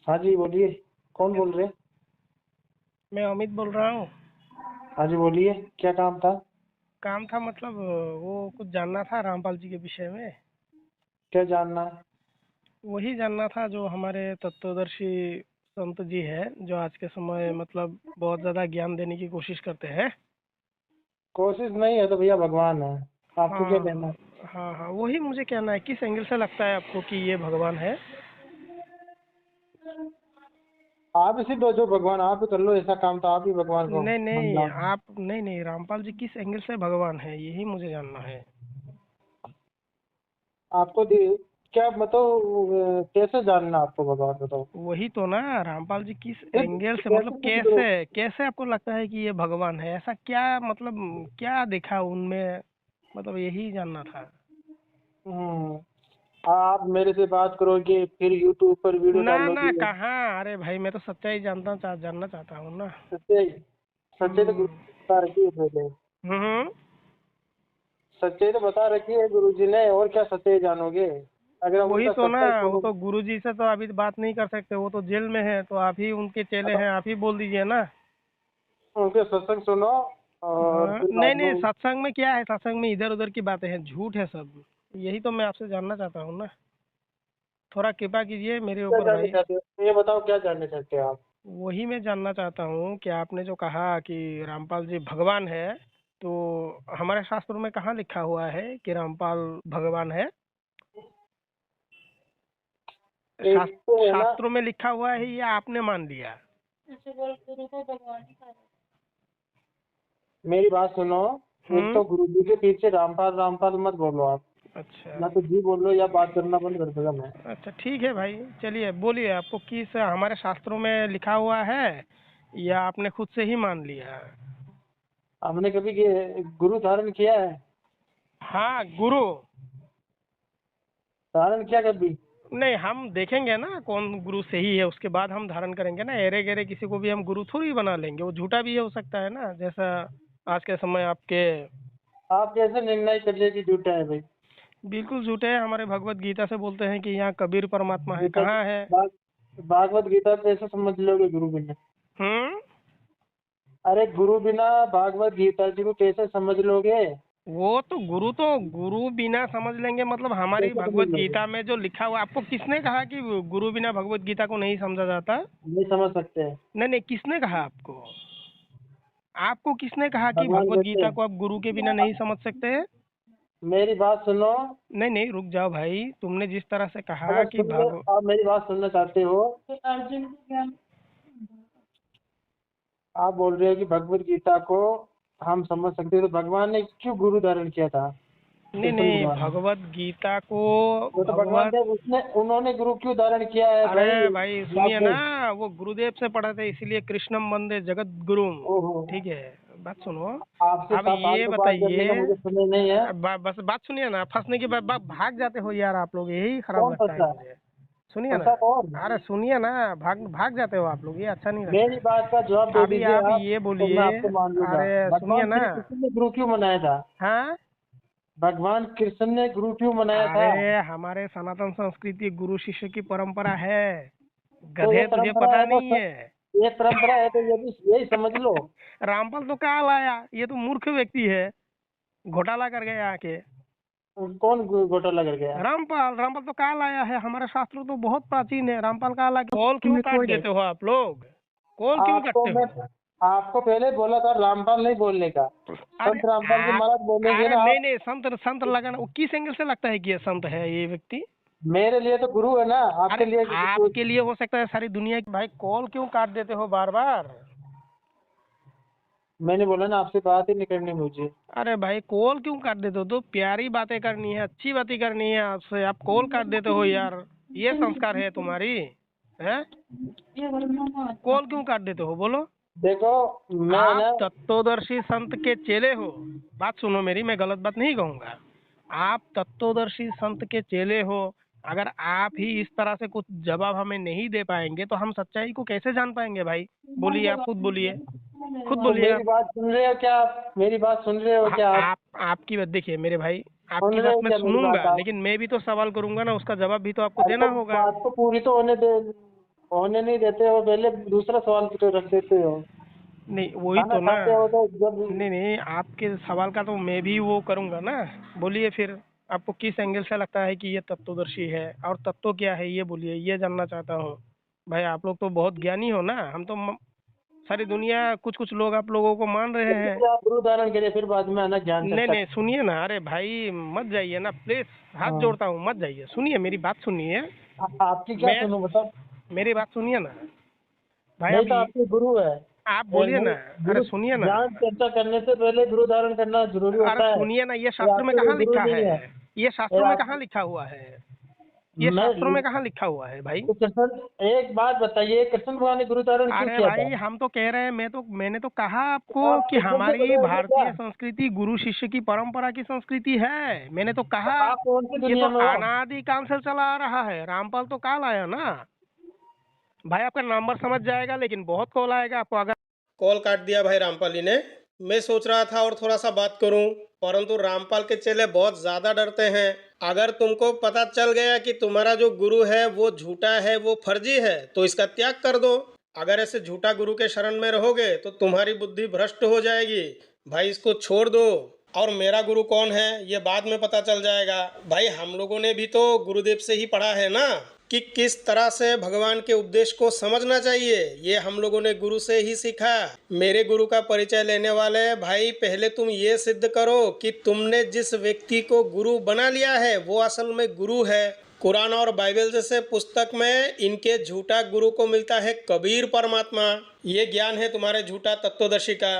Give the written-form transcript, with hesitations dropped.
हाँ जी बोलिए। कौन बोल रहे हैं? मैं अमित बोल रहा हूँ। हाँ जी बोलिए, क्या काम था? काम था मतलब वो कुछ जानना था रामपाल जी के विषय में। क्या जानना है? वही जानना था जो हमारे तत्वदर्शी संत जी है, जो आज के समय मतलब बहुत ज़्यादा ज्ञान देने की कोशिश करते हैं। कोशिश नहीं है तो भैया भगवान है। आपको क्या हाँ, कहना है? हाँ, हाँ, वही मुझे कहना है, किस एंगल से लगता है आपको कि ये भगवान है? आप इसी दो, जो भगवान आप ही कर लो, ऐसा काम तो आप ही भगवान को नहीं, मान नहीं, जाओ। आप नहीं, नहीं, रामपाल जी किस एंगल से भगवान है, यही मुझे जानना है। आपको क्या मतलब कैसे जानना आपको भगवान बताओ? वही तो ना, रामपाल जी किस सिर्फ एंगल से मतलब कैसे कुछ दो। कैसे कैसे आपको लगता है कि ये भगवान है? ऐसा क्या मतलब क्या देखा उनमें? मतलब यही जानना था। हम्म। आप मेरे से बात करोगे फिर यूट्यूब पर वीडियो ना, ना, डालोगे। कहाँ? अरे भाई, मैं तो सच्चाई जानना चाहता हूँ ना। सच्चाई। सच्चाई तो गुरु हम्म। जी ने बता रखी है पहले। हम्म। सच्चाई तो बता रखी है गुरु जी ने, और क्या सच्चाई जानोगे? अगर हम वही उनका तो ना, सच्चाई वो खोलो। तो गुरुजी से तो अभी बात नहीं कर सकते, वो तो जेल में है, तो आप ही उनके चेले हैं, आप ही बोल दीजिए ना। उनके सत्संग सुनो और हाँ, फिर नहीं, बाद में नहीं, सत्संग में क्या है? सत्संग में इधर उधर की बातें हैं, झूठ है सब। यही तो मैं आपसे जानना चाहता हूँ ना। थोड़ा कृपा कीजिए मेरे क्या ऊपर जानना भाई। चाहते हो, ये बताओ क्या जानना चाहते हो आप? वही मैं जानना चाहता हूँ कि आपने जो कहा कि रामपाल जी भगवान है, तो हमारे शास्त्रों में कहाँ लिखा हुआ है कि रामपाल भगवान है? एक तो है ना, शास्त्रों में लिखा हुआ है या आपने मान लिया? मेरी बात सुनो। एक हम्म। तो गुरु जी के पीछे रामपाल रामपाल मत बोलो आप। अच्छा। या तो जी बोलो या बात करना बंद कर देगा मैं। अच्छा, ठीक है भाई, चलिए बोलिए, आपको किस हमारे शास्त्रों में लिखा हुआ है या आपने खुद से ही मान लिया? हमने कभी गुरु धारण किया है? हाँ, गुरु। धारण किया कभी? नहीं, हम देखेंगे ना कौन गुरु सही है, उसके बाद हम धारण करेंगे ना। एरे गेरे किसी को भी हम गुरु थोड़ी बना लेंगे, वो झूठा भी हो सकता है ना, जैसा आज के समय आपके। आप कैसे निर्णय कर लिए कि झूठा है भाई? बिल्कुल झूठे हैं, हमारे भगवत गीता से बोलते हैं कि यहाँ कबीर परमात्मा है, गीता कहाँ है? भाग, भागवत गीता कैसे समझ लोगे गुरु बिना? हम्म। अरे गुरु बिना भागवत गीता जी को कैसे समझ लोगे? वो तो गुरु बिना समझ लेंगे, मतलब हमारी कैसे समझ भगवत लोगे? गीता में जो लिखा हुआ, आपको किसने कहा कि गुरु बिना भगवत गीता को नहीं समझा जाता? नहीं समझ सकते। नहीं, नहीं, किसने कहा आपको? आपको किसने कहा कि भगवान भगवत कहते गीता को आप गुरु के बिना नहीं हैं, समझ सकते? मेरी बात सुनो। नहीं, नहीं, रुक जाओ भाई, तुमने जिस तरह से कहा अगर कि सुन ले, आप मेरी बात सुनना चाहते हो? आप बोल रहे हो कि भगवत गीता को हम समझ सकते हैं, तो भगवान ने क्यों गुरु धारण किया था? नहीं, कृष्ण नहीं, भगवान ने। भगवत गीता को वो तो भगवान भगवत थे, उसने उन्होंने गुरु क्यों धारण किया है भाई? अरे भाई सुनिए ना, व्यासदेव। वो गुरुदेव से पढ़े थे, इसीलिए कृष्णम वंदे जगत गुरुम। ओहो। ठीक है, बात सुनो। आपसे अब ये फालतू बात करने का बताइए। मुझे समय नहीं है। बस बात सुनिए ना, फंसने के बाद भाग जाते हो यार आप लोग, यही खराब कौन लगता है फंसा? मुझे। सुनिए ना। फंसा कौन? अरे सुनिए ना, भाग भाग जाते हो आप लोग, ये अच्छा नहीं मेरी लगता। बात का जवाब दे अभी दीजिए आप आप, ये तो मैं बोलिए। आपको मान लूंगा। अरे सुनिए भगवान ना। श्री कृष्ण ने गुरु क्यों मनाया था? हाँ। भगवान कृष्ण ने गुरु क्यों मनाया था? अरे हमारे सनातन संस्कृति गुरु शिष्य की परंपरा है। तो ये गधे, तुझे परंपरा पता है तो नहीं है? ये परंपरा है तो ये भी यही समझ लो। रामपाल तो कहाँ लाया, ये तो मूर्ख व्यक्ति है, घोटाला कर गया आके। कौन घोटाला कर गया? रामपाल रामपाल तो कहाँ लाया है? हमारे शास्त्र तो बहुत प्राचीन है, रामपाल कहाँ ला? कॉल क्यों काट देते हो आप लोग? कॉल क्यों आपको काटते मैं हो? आपको पहले बोला था रामपाल नहीं बोलने का। अरे संत रामपाल जी आप महाराज बोलेंगे अरे ना नहीं, आप। नहीं, संत संत लगाना, वो किस एंगल से लगता है कि ये संत है ये व्यक्ति? मेरे लिए तो गुरु है ना, अरे आपके लिए आपके लिए हो सकता है, सारी दुनिया की। भाई कॉल क्यों काट देते हो बार बार? मैंने बोला ना, आपसे बात ही नहीं करनी मुझे। अरे भाई कॉल क्यों काट देते हो? तो प्यारी बातें करनी है, अच्छी बातें करनी है आपसे, आप कॉल काट देते हो यार। ये संस्कार है तुम्हारी? है? कॉल क्यों काट देते हो, बोलो? देखो, मैं आप ना, तत्वदर्शी संत के चेले हो। बात सुनो मेरी, मैं गलत बात नहीं कहूंगा। आप तत्वदर्शी संत के चेले हो। अगर आप ही इस तरह से कुछ जवाब हमें नहीं दे पाएंगे तो हम सच्चाई को कैसे जान पाएंगे भाई? बोलिए, आप खुद बोलिए। खुद तो बोलिए मेरी आप। बात सुन रहे हो क्या आप? मेरी बात सुन रहे हो हाँ, क्या आप? आप आपकी बात देखिए मेरे भाई। सुन आपकी रहे बात हो मैं क्या मेरी बात सुनूंगा, आप? लेकिन मैं भी तो सवाल करूंगा ना, उसका जवाब भी तो आपको अरे देना तो होगा। बात तो पूरी तो होने दे। होने नहीं देते हो, पहले दूसरा सवाल तो रख देते हो। नहीं वही खाना तो ना। खाते हो तो जब नहीं नहीं, आपके सवाल का तो मैं भी वो करूंगा ना। बोलिए फिर, आपको किस एंगल से लगता है कि ये तत्वदर्शी है, और तत्व क्या है ये बोलिए, ये जानना चाहता हूँ। भाई आप लोग तो बहुत ज्ञानी हो ना, हम तो सारी दुनिया, कुछ कुछ लोग आप लोगों को मान रहे हैं। पहले आप गुरु धारण करिए, फिर बाद में आना ज्ञान नहीं चर्चा। नहीं, सुनिए ना, अरे भाई मत जाइए ना प्लीज, हाथ हाँ। जोड़ता हूँ मत जाइए, सुनिए मेरी बात सुनिए। आपकी क्या मैं, सुनूं बताओ। मेरी बात सुनिए ना भाई, नहीं अब तो आपके गुरु है। आप बोलिए ना। अरे गुरु सुनिए ना, ज्ञान चर्चा करने से पहले गुरु धारण करना जरूरी अरे होता है। सुनिए ना, ये ये शास्त्र में आपके कोई कहाँ गुरु लिखा है? नहीं है। ये ये शास्त्रों में आप कहाँ लिखा हुआ है? ये मैं शास्त्रों में कहाँ लिखा हुआ है भाई? तो कृष्ण, एक बात बताइए, कृष्ण भगवान ने गुरु धारण क्यों अरे किया था? भाई हम तो कह रहे हैं, मैंने तो कहा आपको आप कि कृष्ण से हमारी बड़े होंगे क्या? भारतीय संस्कृति गुरु शिष्य की परंपरा की संस्कृति है, मैंने तो तो कहा। आप कौन सी ये तो दुनिया में हो? अनादि काल से चला आ रहा है, रामपाल तो काल आया ना। भाई आपका नंबर समझ जाएगा, लेकिन बहुत कॉल आएगा आपको। अगर कॉल काट दिया भाई रामपाली ने। मैं सोच रहा था और थोड़ा सा बात करूं, परंतु रामपाल के चेले बहुत ज्यादा डरते हैं। अगर तुमको पता चल गया कि तुम्हारा जो गुरु है वो झूठा है, वो फर्जी है, तो इसका त्याग कर दो। अगर ऐसे झूठा गुरु के शरण में रहोगे तो तुम्हारी बुद्धि भ्रष्ट हो जाएगी। भाई इसको छोड़ दो। और मेरा गुरु कौन है ये बाद में पता चल जाएगा। भाई हम लोगों ने भी तो गुरुदेव से ही पढ़ा है ना कि किस तरह से भगवान के उपदेश को समझना चाहिए, ये हम लोगों ने गुरु से ही सीखा। मेरे गुरु का परिचय लेने वाले भाई, पहले तुम ये सिद्ध करो कि तुमने जिस व्यक्ति को गुरु बना लिया है वो असल में गुरु है। कुरान और बाइबल जैसे पुस्तक में इनके झूठा गुरु को मिलता है कबीर परमात्मा। ये ज्ञान है तुम्हारे झूठा तत्वदर्शी का।